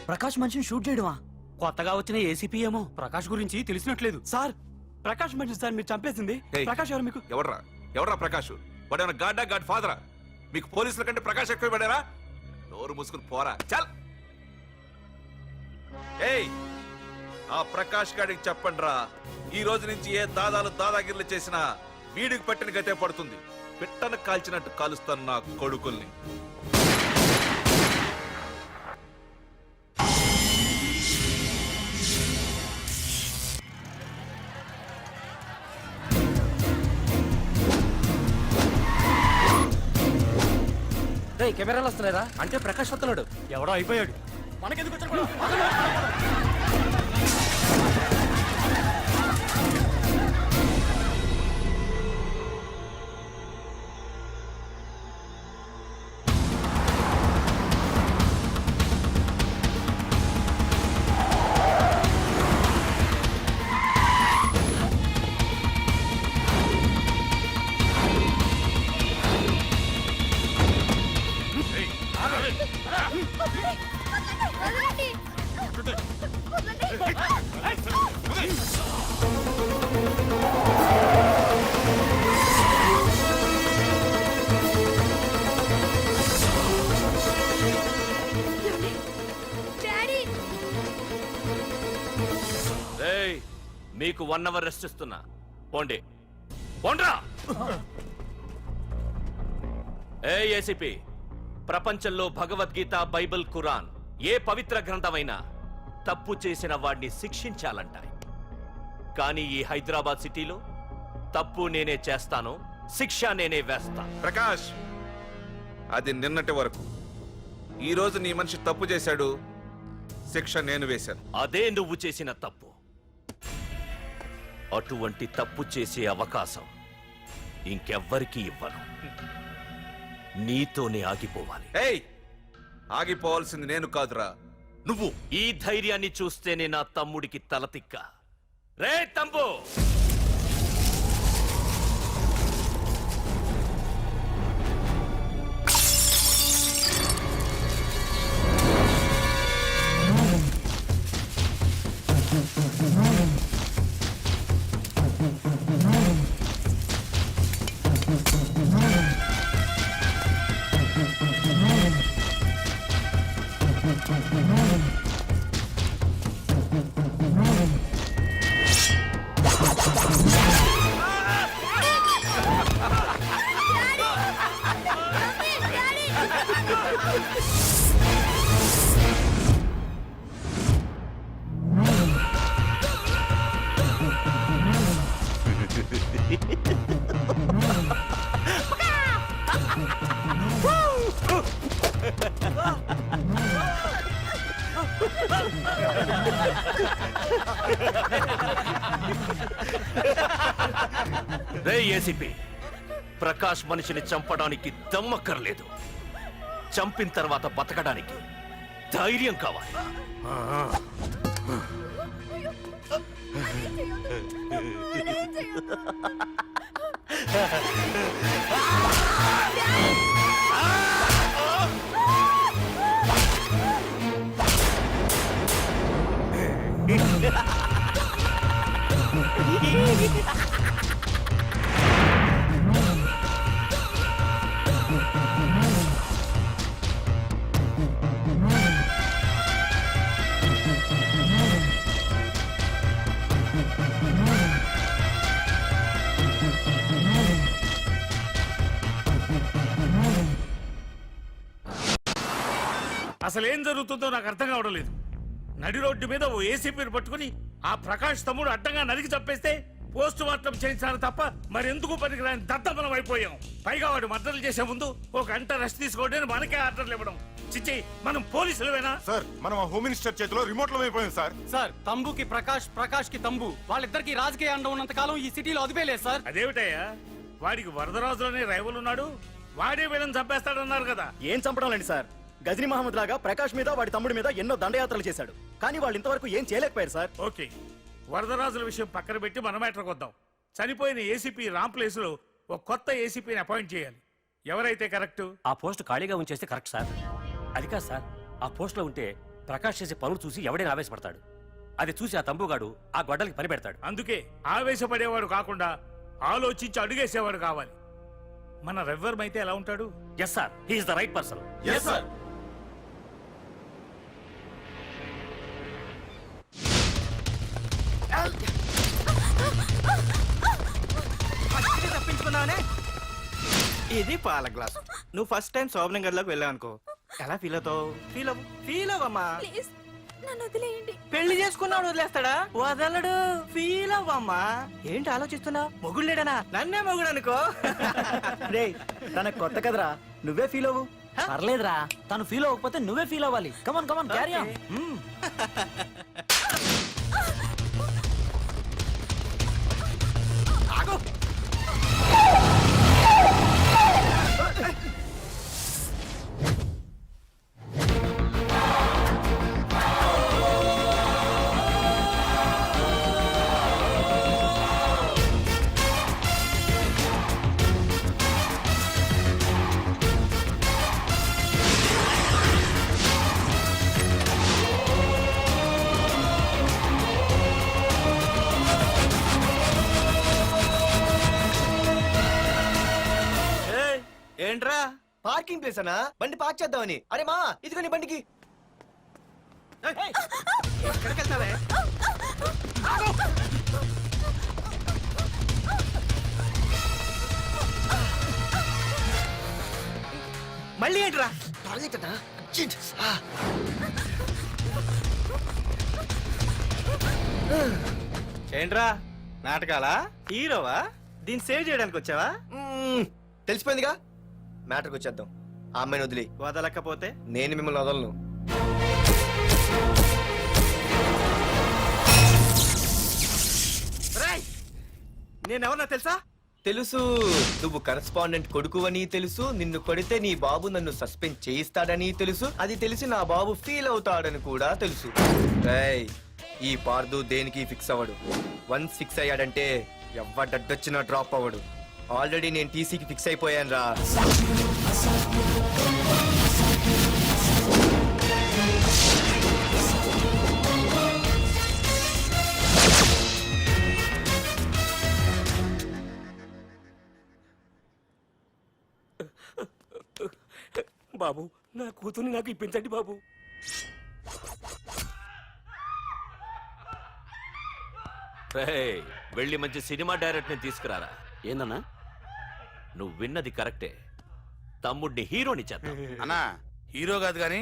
ప్రకాష్ మనిషిని షూట్ చేయడమా? కొత్తగా వచ్చిన ఏసీపీ ఏమో ప్రకాష్ గురించి తెలిసినట్లేదు. సార్ ప్రకాష్ మనిషి సార్ మీరు చంపేసింది. ప్రకాష్ ఎవరు మీకు? ఎవరా ప్రకాష్? వాడేమన్నా గాడ్డా గాడ్ ఫాదరా? మీకు పోలీసుల కంటే ప్రకాష్ ఎక్కువ పడారా? నోరు మూసుకుని పోరా చల్. ఏయ్ ఆ ప్రకాష్ గాడికి చెప్పండిరా, ఈ రోజు నుంచి ఏ దాదాగిర్లు చేసినా వీడికి పట్టిన గతే పడుతుంది. పిట్టను కాల్చినట్టు కాలుస్తాను నా కొడుకుల్ని. కెమెరాలు వస్తున్నారా? అంటే ప్రకాష్ వస్తున్నాడు. ఎవడో అయిపోయాడు. మనకెందుకు వచ్చాడు? మీకు 1 అవర్ రెస్ట్ ఇస్తున్నా. పోండి పోండ్రా. ఏసీపీ, ప్రపంచంలో భగవద్గీత, బైబిల్, ఖురాన్ ఏ పవిత్ర గ్రంథమైనా తప్పు చేసిన వాడిని శిక్షించాలంటాయి. కానీ ఈ హైదరాబాద్ సిటీలో తప్పు నేనే చేస్తాను, శిక్ష నేనే వేస్తా. ప్రకాష్, అది నిన్నటి వరకు. ఈ రోజు నీ మనిషి తప్పు చేశాడు, శిక్ష నేను వేశాను. అదే నువ్వు చేసిన తప్పు. అటువంటి తప్పు చేసే అవకాశం ఇంకెవ్వరికీ ఇవ్వను. నీతోనే ఆగిపోవాలి. ఏయ్, ఆగిపోవాల్సింది నేను కాదురా, నువ్వు. ఈ ధైర్యాన్ని చూస్తేనే నా తమ్ముడికి తలతిక్క. రే తమ్ము, రే ఏసీపీ, ప్రకాష్ మనిషిని చంపడానికి దమ్మక్కర్లేదు. చంపిన తర్వాత బతకడానికి ధైర్యం కావాలి. అసలు ఏం జరుగుతుందో నాకు అర్థం కావడం లేదు. నడి రోడ్డు మీద ఓ ఏసీపీని పట్టుకుని ఆ ప్రకాష్ తమ్ముడు అడ్డంగా నరికి చంపేస్తే పోస్ట్ మార్టం చేయించాలి తప్ప మరెందుకు పనికిరాని దద్దమనం అయిపోయాం. పైగా వాడు మర్డర్లు చేసే ముందు ఒక గంట రెస్ట్ తీసుకోవడానికి మనకే ఆర్డర్లు ఇవ్వడం. చిచ్చి, మనం పోలీసులవేనా? సార్ మనం హోమ్ మినిస్టర్ చేతిలో రిమోట్ లో అయిపోయాం సార్. సార్ తంబుకి ప్రకాష్, ప్రకాష్ కి తంబు, వాళ్ళిద్దరికి రాజకీయ అండ ఉన్నంత కాలం ఈ సిటీలో అదిపేలేదు సార్. అదేమిటయ్యా, వాడికి వరదరాజులోనే రైవల్ ఉన్నాడు, వాడే వీళ్ళని చంపేస్తాడన్నారు కదా. ఏం చంపడం లేండి సార్. గజనీ మహమ్మద్ లాగా ప్రకాష్ మీద వాడి తమ్ముడి మీద ఎన్నో దండయాత్రలు చేశాడు, కానీ వాళ్ళు ఇంతవరకు ఏం చేయలేకపోయారు సార్. ఓకే, వరదరాజుల విషయం పక్కన పెట్టి మన మ్యాటర్కి వద్దాం. చనిపోయిన ఏసీపీ రామ్ ప్లేస్ లో ఒక కొత్త ఏసీపీని అపాయింట్ చేయాలి. ఎవరైతే కరెక్ట్? ఆ పోస్ట్ ఖాళీగా ఉంచేస్తే కరెక్ట్ సార్. అది కాదు సార్, ఆ పోస్ట్ లో ఉంటే ప్రకాష్ చేసే పనులు చూసి ఎవడైనా ఆవేశపడతాడు. అది చూసి ఆ తంబుగాడు ఆ గొడ్డలకి పని పెడతాడు. అందుకే ఆవేశపడేవాడు కాకుండా ఆలోచించి అడుగేసేవాడు కావాలి. మన రెవ్వర్ అయితే ఎలా ఉంటాడు? Yes sir, he is the right person. తప్పించుకున్నావనే. ఇది పాల గ్లాస్. నువ్వు ఫస్ట్ టైం శోభనం గదిలోకి వెళ్ళావు అనుకో, ఎలా ఫీల్ అవుతావు? ఫీల్ అవ్వమ్మా. ప్లీజ్ నన్ను వదిలేయండి. పెళ్లి చేసుకున్నాడు వదిలేస్తాడా? వదలడు. ఫీల్ అవ్వమ్మా. ఏంటి ఆలోచిస్తున్నావు? మొగుళ్ళేడనా? నన్నే మొగుడు అనుకో. రే, తన కొత్త కదరా, నువ్వే ఫీల్ అవ్వు. పర్లేదురా, తను ఫీల్ అవ్వకపోతే నువ్వే ఫీల్ అవ్వాలి. కమాన్ కమాన్, క్యారీ ఆన్. ఏంట్రా? పార్కింగ్ ప్లేస్ అనా? బండి పార్క్ చేద్దామని. అరే మా, ఇదిగో నీ బండికి. ఎక్కడికి వెళ్తావే? మళ్ళీ ఏంట్రా? టాయిలెట్ అన్నా? ఏంట్రా నాటకాలా? హీరోవా? దీన్ని సేవ్ చేయడానికి వచ్చావా? తెలిసిపోయిందిగా, మ్యాటర్కి వచ్చేద్దాం. ఆ అమ్మాయిని వదిలి. వదలకపోతే నేను మిమ్మల్ని వదలను. నేనెవరన్నా తెలుసా? తెలుసు, నువ్వు కరెస్పాండెంట్ కొడుకు అని తెలుసు. నిన్ను కొడితే నీ బాబు నన్ను సస్పెండ్ చేయిస్తాడని తెలుసు. అది తెలిసి నా బాబు ఫీల్ అవుతాడని కూడా తెలుసు. రేయ్, ఈ పార్దు దేనికి ఫిక్స్ అవ్వడు. వన్స్ ఫిక్స్ అయ్యాడంటే ఎవ్వడడ్డొచ్చినా డ్రాప్ అవ్వడు. ఆల్రెడీ నేను టీసీకి ఫిక్స్ అయిపోయాను రా. బాబు, నా కూతుర్ని నాకు ఇప్పించండి బాబు. రేయ్, వెళ్ళి మంచి సినిమా డైరెక్ట్ ని తీసుకురారా. ఏందన్నా? నువ్వు విన్నది కరెక్టే. తమ్ముడిని హీరోని చేద్దాం. అన్నా, హీరో కాదు కానీ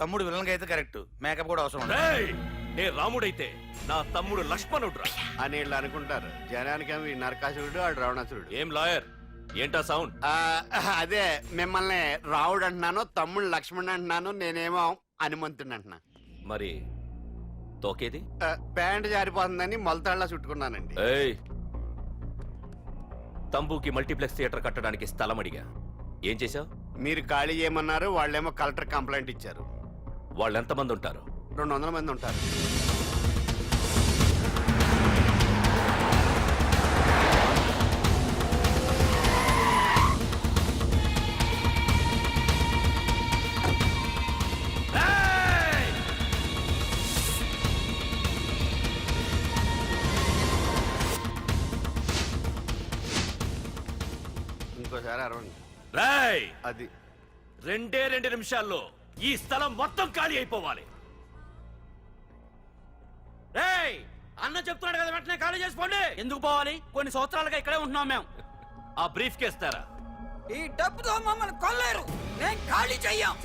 తమ్ముడు విలన్ అయితే కరెక్ట్. మేకప్ కూడా అవసరం ఉండదు. రేయ్, నే రాముడైతే నా తమ్ముడు లక్ష్మణుడు రా అని వీళ్ళు అనుకుంటారు. జనానికి నరకాసురుడు ఆడు రావణాసురుడు. ఏం లాయర్, ఏంటా సౌండ్? అదే, మిమ్మల్ని రావుడు అంటున్నాను, తమ్ముడు లక్ష్మణ్ అంటున్నాను, నేనేమో హనుమంతుడు అంటున్నా. మరి తోకేది? ప్యాంట్ జారిపోతుందని మొలతాళ్ళ చుట్టుకున్నానండి. ఏయ్, తంబుకి మల్టీప్లెక్స్ థియేటర్ కట్టడానికి స్థలం అడిగా. ఏం చేశావు? మీరు ఖాళీ చేయమన్నారు, వాళ్ళేమో కలెక్టర్ కంప్లైంట్ ఇచ్చారు. వాళ్ళు ఎంతమంది ఉంటారు? 200 మంది ఉంటారు. ఇంకోసారి అరవండి. రేయ్, అది 2 నిమిషాల్లో ఈ స్థలం మొత్తం ఖాళీ అయిపోవాలి. రేయ్, అన్న చెప్తున్నాడు కదా, వెంటనే ఖాళీ చేసుకోండి. ఎందుకు పోవాలి? కొన్ని సంవత్సరాలుగా ఇక్కడే ఉంటున్నాం మేము. ఆ బ్రీఫ్ కేస్తారా? ఈ డబ్బుతో మమ్మల్ని కొల్లేరు. నేను ఖాళీ చెయ్యం.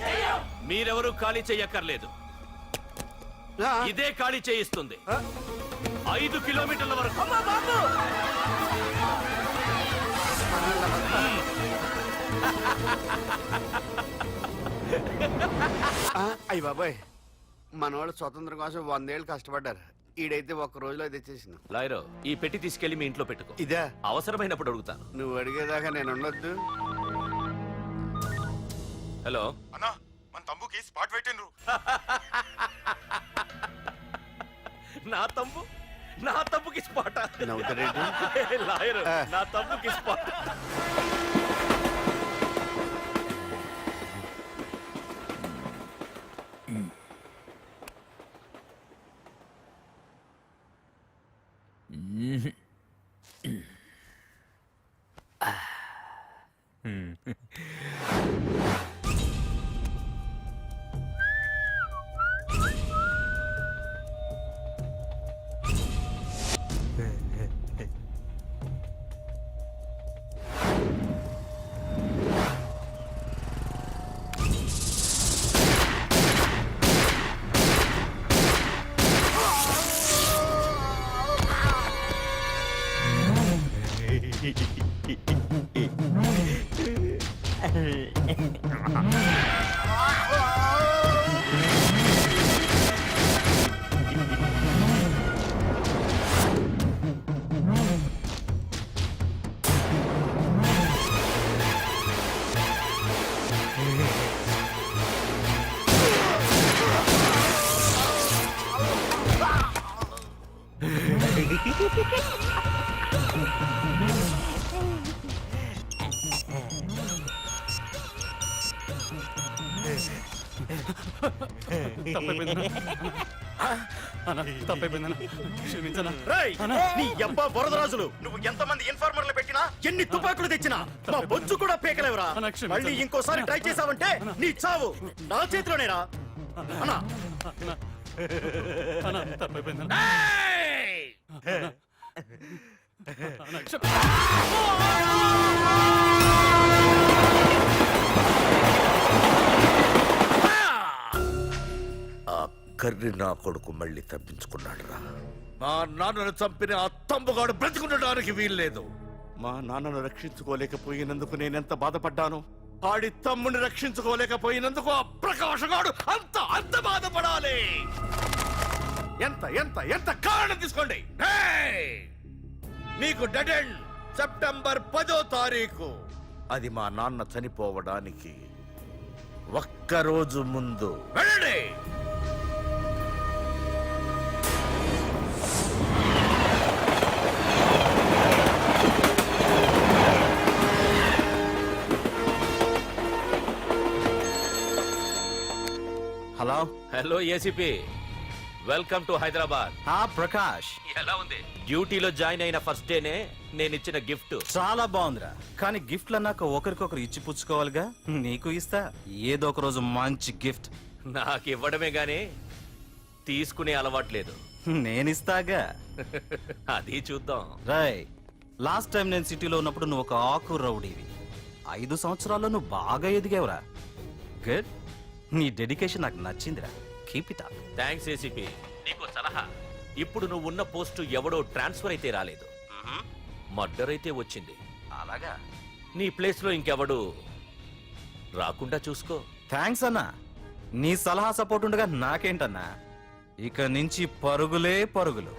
మీరెవరూ ఖాళీ చెయ్యక్కర్లేదు. ఇదే ఖాళీ చేయిస్తుంది. 5 కిలోమీటర్ల వరకు. అయ్య బాబాయ్, మనవాళ్ళు స్వతంత్రం కోసం 100 ఏళ్ళు కష్టపడ్డారు. ఈడైతే ఒక్క రోజులో తెచ్చేసిన. లాయరు, ఈ పెట్టి తీసుకెళ్లి మీ ఇంట్లో పెట్టుకో. ఇదే అవసరమైనప్పుడు అడుగుతాను. నువ్వు అడిగేదాకా నేను ఉండొద్దు. హలో అన్నా మన తమ్ముకి స్పాట్ పెట్టిండ్రు. నా తమ్ముకి స్పాట్. నవ్వుతారేంటి? లాయరు, నా తమ్ముకి స్పాట్. నీ అబ్బా వరదరాజులు, నువ్వు ఎంతమంది ఇన్ఫార్మర్లు పెట్టినా, ఎన్ని తుపాకులు తెచ్చినా మా బొచ్చు కూడా పేకలేవురా. మళ్ళీ ఇంకోసారి ట్రై చేసావంటే నీ చావు నా చేతిలోనేరా. అన్నా కర్రి నా కొడుకు మళ్ళీ తప్పించుకున్నాడు రా. మా నాన్నను చంపిన ఆ తంబుగాడు బ్రతికుండడానికి వీల్లేదు. మా నాన్నను రక్షించుకోలేకపోయినందుకు నేనెంత బాధపడ్డాను, ఆడి తమ్ముని రక్షించుకోలేకపోయినందుకు ఆ ప్రకాశగాడు అంత బాధపడాలి. ఎంత ఎంత ఎంత కారణం తీసుకోండి. మీకు డెడ్ ఎండ్ సెప్టెంబర్ 10వ తారీఖు. అది మా నాన్న చనిపోవడానికి ఒక్కరోజు ముందు. వెళ్ళండి. Hello hello ACP, welcome to Hyderabad. Prakash, ఎలా ఉంది? డ్యూటీలో జాయిన్ అయిన ఫస్ట్ డేనే నేను ఇచ్చిన గిఫ్ట్. చాలా బాగుందిరా. కానీ గిఫ్ట్లు అన్నాక ఒకరికొకరు ఇచ్చి పుచ్చుకోవాలిగా. నీకు ఇస్తా ఏదో ఒక రోజు మంచి గిఫ్ట్. నాకు ఇవ్వడమే గానీ తీసుకునే అలవాట్లేదు. నేనిస్తాగా. అది చూద్దాం. రాయ్, లాస్ట్ టైం నేను సిటీలో ఉన్నప్పుడు నువ్వు ఒక ఆకు రౌడీవి. 5 సంవత్సరాల్లో నువ్వు బాగా ఎదిగావురా. గుడ్. నీ డెడికేషన్ నాకు నచ్చిందిరా. Keep it up. Thanks ACP. నీకు సలహా. ఇప్పుడు నువ్వు ఉన్న పోస్టు ఎవడో ట్రాన్స్ఫర్ అయితే రాలేదు, మర్డర్ అయితే వచ్చింది. అలాగా? నీ ప్లేస్ లో ఇంకెవడు రాకుండా చూసుకో. థ్యాంక్స్ అన్నా. నీ సలహా సపోర్ట్ ఉండగా నాకేంటన్నా. ఇక నుంచి పరుగులే పరుగులు.